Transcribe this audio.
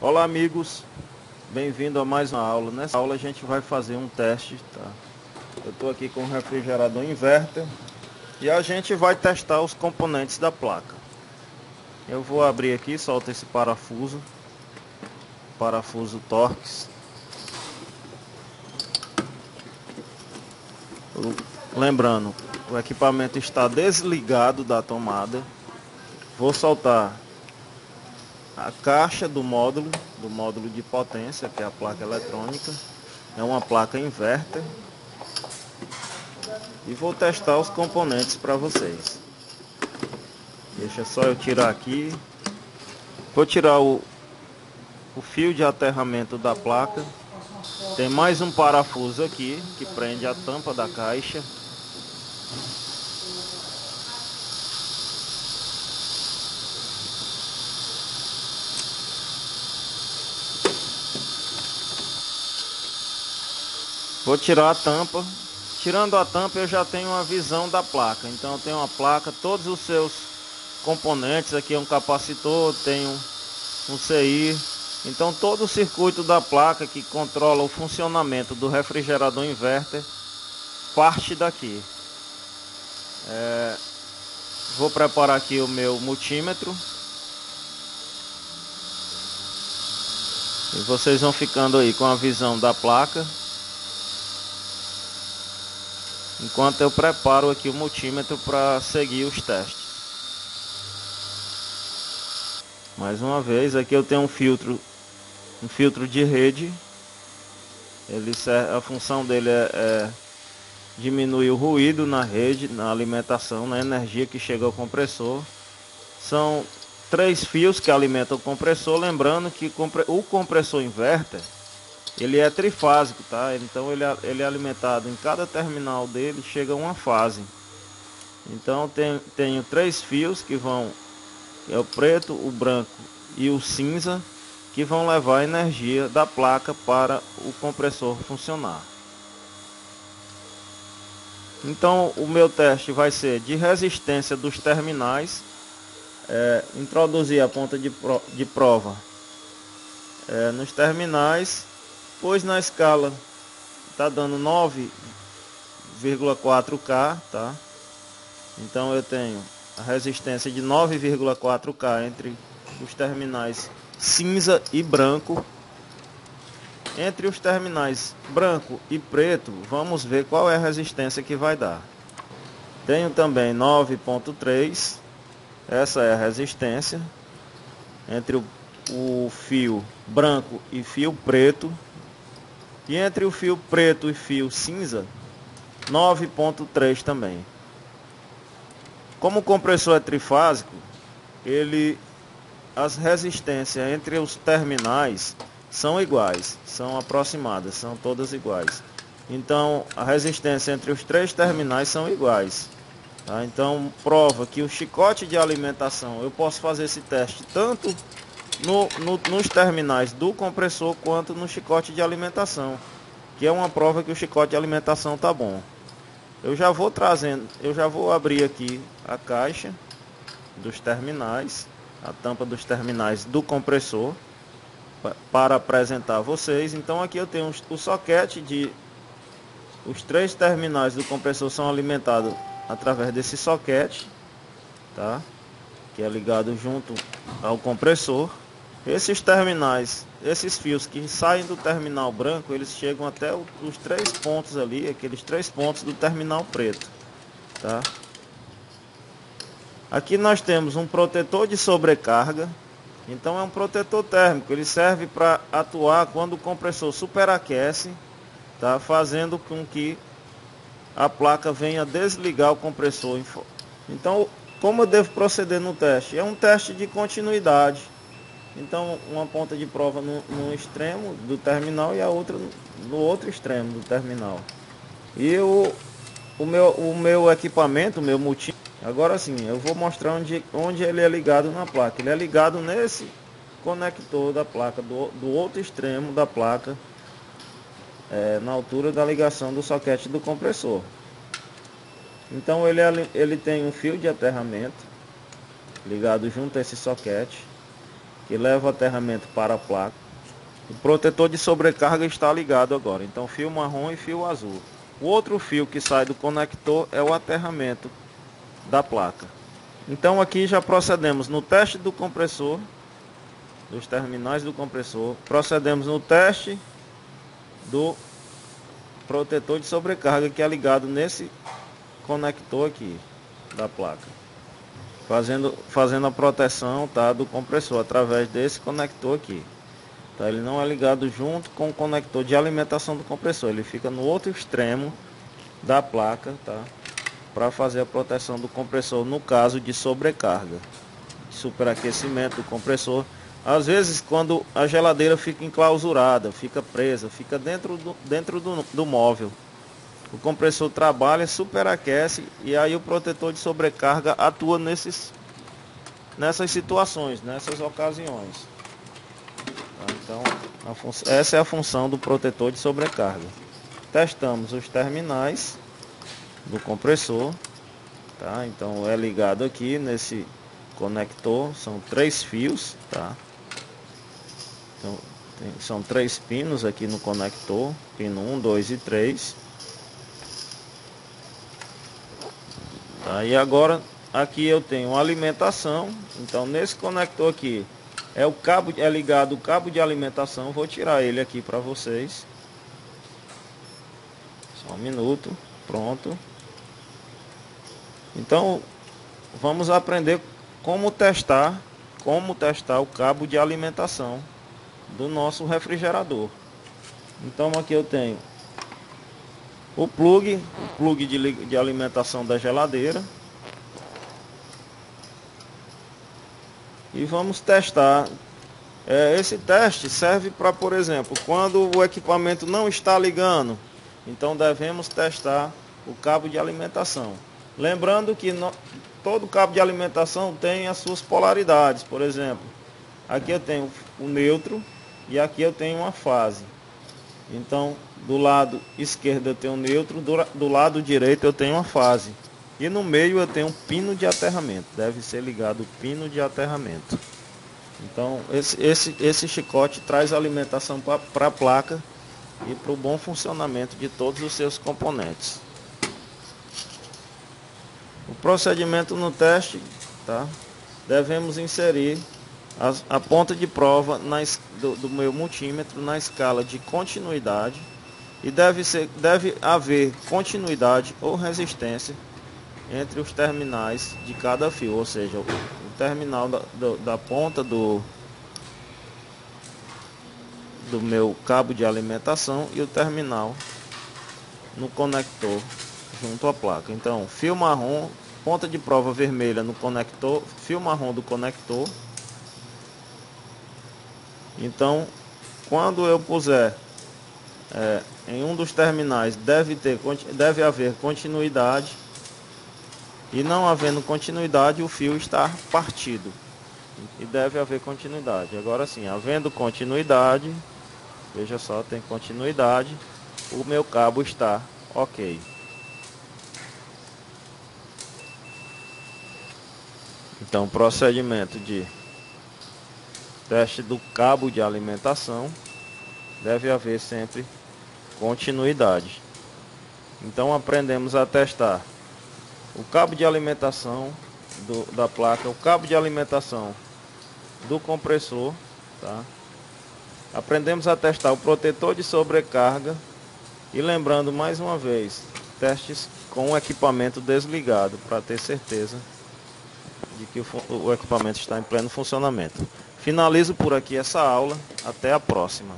Olá amigos, bem-vindo a mais uma aula. Nessa aula a gente vai fazer um teste, tá? Eu estou aqui com o refrigerador inverter e a gente vai testar os componentes da placa. Eu vou abrir aqui, solta esse parafuso Torx. Lembrando, o equipamento está desligado da tomada. Vou soltar a caixa do módulo de potência, que é a placa eletrônica. É uma placa inverter. E vou testar os componentes para vocês. Deixa só eu tirar aqui. Vou tirar o fio de aterramento da placa. Tem mais um parafuso aqui que prende a tampa da caixa. Vou tirar a tampa. Tirando a tampa eu já tenho uma visão da placa. Então eu tenho uma placa, todos os seus componentes. Aqui é um capacitor, tem um CI. Então todo o circuito da placa que controla o funcionamento do refrigerador inverter parte daqui. Vou preparar aqui o meu multímetro. E vocês vão ficando aí com a visão da placa, enquanto eu preparo aqui o multímetro para seguir os testes. Mais uma vez, aqui eu tenho um filtro de rede. A função dele é diminuir o ruído na rede, na alimentação, na energia que chega ao compressor. São 3 fios que alimentam o compressor. Lembrando que o compressor inverter, ele é trifásico, tá? Então ele é alimentado em cada terminal dele, chega a uma fase. Então tenho 3 fios que vão, é o preto, o branco e o cinza, que vão levar a energia da placa para o compressor funcionar. Então o meu teste vai ser de resistência dos terminais. Introduzir a ponta de prova nos terminais, pois na escala está dando 9,4K, tá? Então eu tenho a resistência de 9,4K entre os terminais cinza e branco. Entre os terminais branco e preto, vamos ver qual é a resistência que vai dar. Tenho também 9,3. Essa é a resistência entre o fio branco e fio preto. E entre o fio preto e fio cinza, 9,3 também. Como o compressor é trifásico, as resistências entre os terminais são iguais, são aproximadas, são todas iguais. Então a resistência entre os 3 terminais são iguais. Tá? Então prova que o chicote de alimentação, eu posso fazer esse teste tanto nos terminais do compressor quanto no chicote de alimentação, que é uma prova que o chicote de alimentação tá bom. Eu já vou abrir aqui a caixa dos terminais, a tampa dos terminais do compressor, para apresentar a vocês. Então aqui eu tenho o soquete os 3 terminais do compressor são alimentados através desse soquete, tá? Que é ligado junto ao compressor. Esses terminais, esses fios que saem do terminal branco, eles chegam até os 3 pontos ali, aqueles 3 pontos do terminal preto, tá? Aqui nós temos um protetor de sobrecarga. Então é um protetor térmico, ele serve para atuar quando o compressor superaquece, tá? Fazendo com que a placa venha desligar o compressor. Então, como eu devo proceder no teste? É um teste de continuidade. Então, uma ponta de prova no extremo do terminal e a outra no outro extremo do terminal. E o meu equipamento, o meu multímetro, agora sim, eu vou mostrar onde ele é ligado na placa. Ele é ligado nesse conector da placa, do outro extremo da placa, na altura da ligação do soquete do compressor. Então ele tem um fio de aterramento ligado junto a esse soquete, que leva o aterramento para a placa. O protetor de sobrecarga está ligado agora, então fio marrom e fio azul. O outro fio que sai do conector é o aterramento da placa. Então aqui já procedemos no teste do compressor, dos terminais do compressor, procedemos no teste do protetor de sobrecarga que é ligado nesse conector aqui da placa, fazendo a proteção, tá, do compressor através desse conector aqui. Tá, ele não é ligado junto com o conector de alimentação do compressor, ele fica no outro extremo da placa, tá, para fazer a proteção do compressor no caso de sobrecarga, superaquecimento do compressor. Às vezes quando a geladeira fica enclausurada, fica presa, fica dentro do móvel, o compressor trabalha, superaquece e aí o protetor de sobrecarga atua nessas situações, nessas ocasiões. Então, essa é a função do protetor de sobrecarga. Testamos os terminais do compressor, tá? Então é ligado aqui nesse conector, são 3 fios, tá? Então são 3 pinos aqui no conector, pino 1, 2 e 3. Tá? E agora aqui eu tenho alimentação, então nesse conector aqui é ligado o cabo de alimentação. Vou tirar ele aqui para vocês. Só um minuto, pronto. Então vamos aprender como testar o cabo de alimentação do nosso refrigerador. Então aqui eu tenho o plug de alimentação da geladeira. E vamos testar. Esse teste serve para, por exemplo, quando o equipamento não está ligando, então devemos testar o cabo de alimentação. Lembrando que todo cabo de alimentação tem as suas polaridades. Por exemplo, aqui eu tenho o neutro e aqui eu tenho uma fase. Então, do lado esquerdo eu tenho o neutro, do lado direito eu tenho uma fase. E no meio eu tenho um pino de aterramento. Deve ser ligado o pino de aterramento. Então esse chicote traz alimentação para a placa e para o bom funcionamento de todos os seus componentes. O procedimento no teste, tá? Devemos inserir a ponta de prova do meu multímetro na escala de continuidade. E deve haver continuidade ou resistência entre os terminais de cada fio, ou seja, o terminal da ponta do meu cabo de alimentação e o terminal no conector junto à placa. Então, fio marrom, ponta de prova vermelha no conector, fio marrom do conector. Então, quando eu puser em um dos terminais, deve haver continuidade. E não havendo continuidade, o fio está partido. E deve haver continuidade. Agora sim, havendo continuidade, veja só, tem continuidade, o meu cabo está ok. Então, procedimento de teste do cabo de alimentação, deve haver sempre continuidade. Então, aprendemos a testar o cabo de alimentação da placa, o cabo de alimentação do compressor, tá? Aprendemos a testar o protetor de sobrecarga e lembrando mais uma vez, testes com o equipamento desligado para ter certeza de que o equipamento está em pleno funcionamento. Finalizo por aqui essa aula, até a próxima.